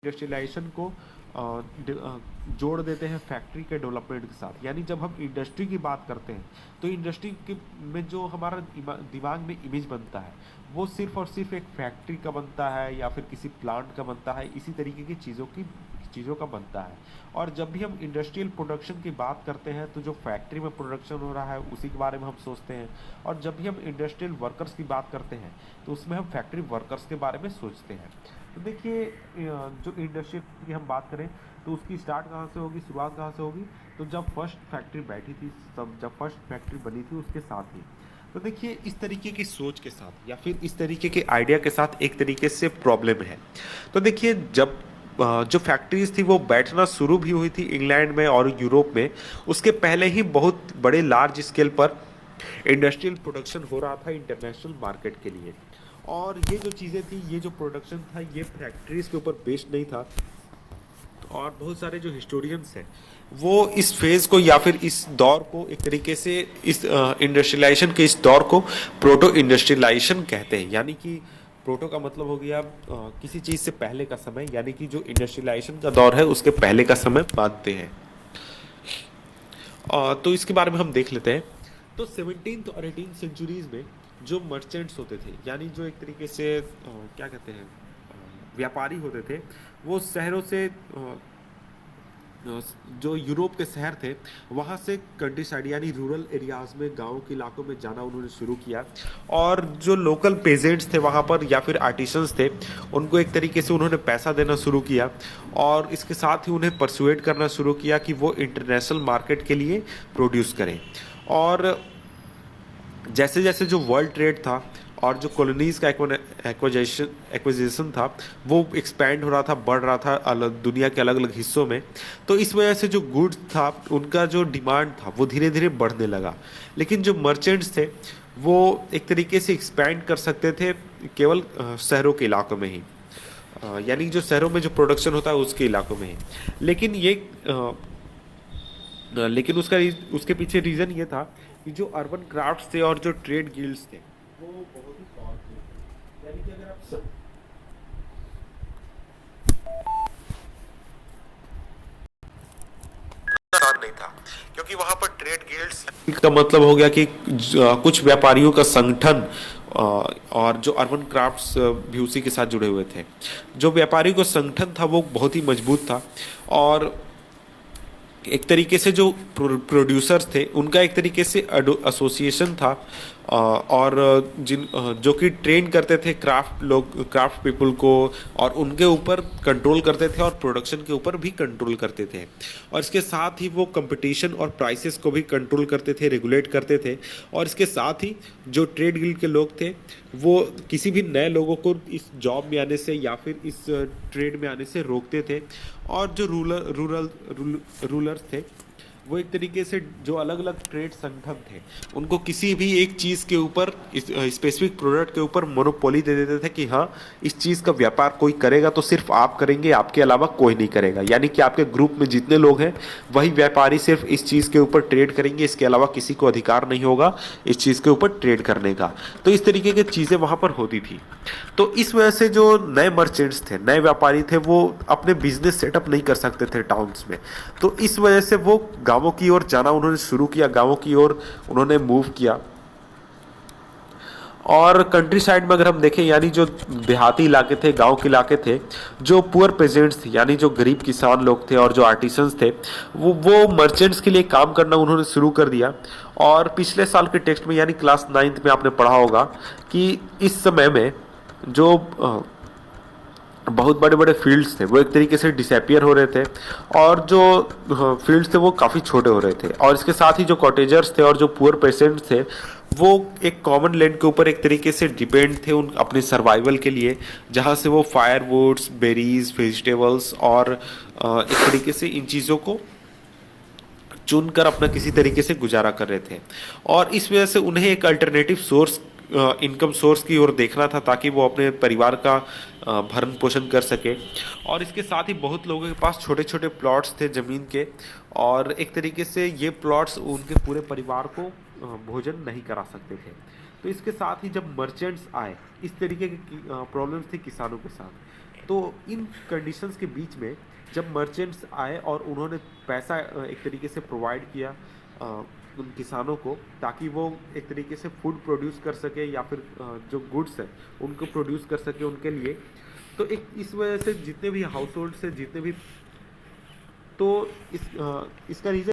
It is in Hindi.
इंडस्ट्रियलाइजेशन को जोड़ देते हैं फैक्ट्री के डेवलपमेंट के साथ। यानी जब हम इंडस्ट्री की बात करते हैं तो इंडस्ट्री के में जो हमारा दिमाग में इमेज बनता है वो सिर्फ और सिर्फ एक फैक्ट्री का बनता है या फिर किसी प्लांट का बनता है, इसी तरीके की चीज़ों का बनता है। और जब भी हम इंडस्ट्रियल प्रोडक्शन की बात करते हैं तो जो फैक्ट्री में प्रोडक्शन हो रहा है उसी के बारे में हम सोचते हैं। और जब भी हम इंडस्ट्रियल वर्कर्स की बात करते हैं तो उसमें हम फैक्ट्री वर्कर्स के बारे में सोचते हैं। तो देखिए जो इंडस्ट्री की हम बात करें तो उसकी स्टार्ट कहाँ से होगी, शुरुआत कहाँ से होगी? तो जब फर्स्ट फैक्ट्री बैठी थी, तब जब फर्स्ट फैक्ट्री बनी थी उसके साथ ही। तो देखिए इस तरीके की सोच के साथ या फिर इस तरीके के आइडिया के साथ एक तरीके से प्रॉब्लम है। तो देखिए जब जो फैक्ट्रीज थी वो बैठना शुरू भी हुई थी इंग्लैंड में और यूरोप में, उसके पहले ही बहुत बड़े लार्ज स्केल पर इंडस्ट्रियल प्रोडक्शन हो रहा था इंटरनेशनल मार्केट के लिए। और ये जो चीज़ें थी, ये जो प्रोडक्शन था, ये फैक्ट्रीज के ऊपर बेस्ड नहीं था। और बहुत सारे जो हिस्टोरियंस हैं वो इस फेज को या फिर इस दौर को एक तरीके से इस इंडस्ट्रियलाइजेशन के इस दौर को प्रोटो इंडस्ट्रियलाइजेशन कहते हैं। यानी कि प्रोटो का मतलब हो गया किसी चीज़ से पहले का समय, यानी कि जो इंडस्ट्रियलाइजेशन का दौर है उसके पहले का समय मानते हैं। तो इसके बारे में हम देख लेते हैं। तो 17th और 18th सेंचुरीज में जो मर्चेंट्स होते थे, यानी जो एक तरीके से क्या कहते हैं, व्यापारी होते थे, वो शहरों से जो यूरोप के शहर थे वहाँ से कंट्री साइड यानी रूरल एरियाज़ में, गाँव के इलाकों में जाना उन्होंने शुरू किया। और जो लोकल पेजेंट्स थे वहाँ पर या फिर आर्टिसंस थे, उनको एक तरीके से उन्होंने पैसा देना शुरू किया। और इसके साथ ही उन्हें परसुएट करना शुरू किया कि वो इंटरनेशनल मार्केट के लिए प्रोड्यूस करें। और जैसे जैसे जो वर्ल्ड ट्रेड था और जो कॉलोनीज का एक्विजिशन था वो एक्सपैंड हो रहा था, बढ़ रहा था अलग दुनिया के अलग अलग हिस्सों में। तो इस वजह से जो गुड्स था उनका जो डिमांड था वो धीरे धीरे बढ़ने लगा। लेकिन जो मर्चेंट्स थे वो एक तरीके से एक्सपैंड कर सकते थे केवल शहरों के इलाकों में ही, यानी जो शहरों में जो प्रोडक्शन होता है उसके इलाकों में ही। लेकिन ये लेकिन उसके पीछे रीज़न ये था कि जो अर्बन क्राफ्ट्स थे और जो ट्रेड गिल्ड्स थे वो बहुत ही पावरफुल। यानी कि अगर आप आसान नहीं था, क्योंकि वहां पर ट्रेड गिल्ड्स का मतलब हो गया कि कुछ व्यापारियों का संगठन, और जो अर्बन क्राफ्ट्स भी उसी के साथ जुड़े हुए थे। जो व्यापारियों का संगठन था वो बहुत ही मजबूत था। और एक तरीके से जो प्रोड्यूसर्स थे उनका एक तरीके से एसोसिएशन था, और जो कि ट्रेन करते थे क्राफ्ट पीपल को, और उनके ऊपर कंट्रोल करते थे और प्रोडक्शन के ऊपर भी कंट्रोल करते थे। और इसके साथ ही वो कंपटीशन और प्राइसेस को भी कंट्रोल करते थे, रेगुलेट करते थे। और इसके साथ ही जो ट्रेड गिल्ड के लोग थे वो किसी भी नए लोगों को इस जॉब में आने से या फिर इस ट्रेड में आने से रोकते थे। और जो रूलर्स थे वो एक तरीके से जो अलग अलग ट्रेड संगठन थे उनको किसी भी एक चीज़ के ऊपर, स्पेसिफिक प्रोडक्ट के ऊपर मोनोपोली दे देते थे कि हाँ इस चीज़ का व्यापार कोई करेगा तो सिर्फ आप करेंगे, आपके अलावा कोई नहीं करेगा। यानी कि आपके ग्रुप में जितने लोग हैं वही व्यापारी सिर्फ इस चीज़ के ऊपर ट्रेड करेंगे, इसके अलावा किसी को अधिकार नहीं होगा इस चीज़ के ऊपर ट्रेड करने का। तो इस तरीके की चीज़ें वहाँ पर होती थी। तो इस वजह से जो नए मर्चेंट्स थे, नए व्यापारी थे, वो अपने बिजनेस सेटअप नहीं कर सकते थे टाउन्स में। तो इस वजह से वो गांवों की ओर जाना उन्होंने शुरू किया, गांवों की ओर उन्होंने मूव किया। और कंट्री साइड में अगर हम देखें, यानी जो देहाती इलाके थे, गांव के इलाके थे, जो पुअर पेजेंट्स थे यानी जो गरीब किसान लोग थे और जो आर्टिसंस थे वो मर्चेंट्स के लिए काम करना उन्होंने शुरू कर दिया। और पिछले साल के टेक्स्ट में यानी क्लास 9th में आपने पढ़ा होगा कि इस समय में जो बहुत बड़े बड़े फील्ड्स थे वो एक तरीके से डिसअपियर हो रहे थे। और जो फील्ड्स थे वो काफ़ी छोटे हो रहे थे। और इसके साथ ही जो कॉटेजर्स थे और जो पुअर पेशेंट्स थे वो एक कॉमन लैंड के ऊपर एक तरीके से डिपेंड थे उन अपने सर्वाइवल के लिए, जहाँ से वो फायरवुड्स, बेरीज, वेजिटेबल्स और एक तरीके से इन चीज़ों को चुनकर अपना किसी तरीके से गुजारा कर रहे थे। और इस वजह से उन्हें एक अल्टरनेटिव सोर्स, इनकम सोर्स की ओर देखना था ताकि वो अपने परिवार का भरण पोषण कर सके। और इसके साथ ही बहुत लोगों के पास छोटे छोटे प्लॉट्स थे ज़मीन के, और एक तरीके से ये प्लॉट्स उनके पूरे परिवार को भोजन नहीं करा सकते थे। तो इसके साथ ही जब मर्चेंट्स आए, इस तरीके की प्रॉब्लम्स थी किसानों के साथ। तो इन कंडीशंस के बीच में जब मर्चेंट्स आए और उन्होंने पैसा एक तरीके से प्रोवाइड किया उन किसानों को, ताकि वो एक तरीके से फूड प्रोड्यूस कर सके या फिर जो गुड्स है उनको प्रोड्यूस कर सके उनके लिए। तो एक इस वजह से जितने भी हाउस होल्ड से जितने भी, तो इसका रीज़न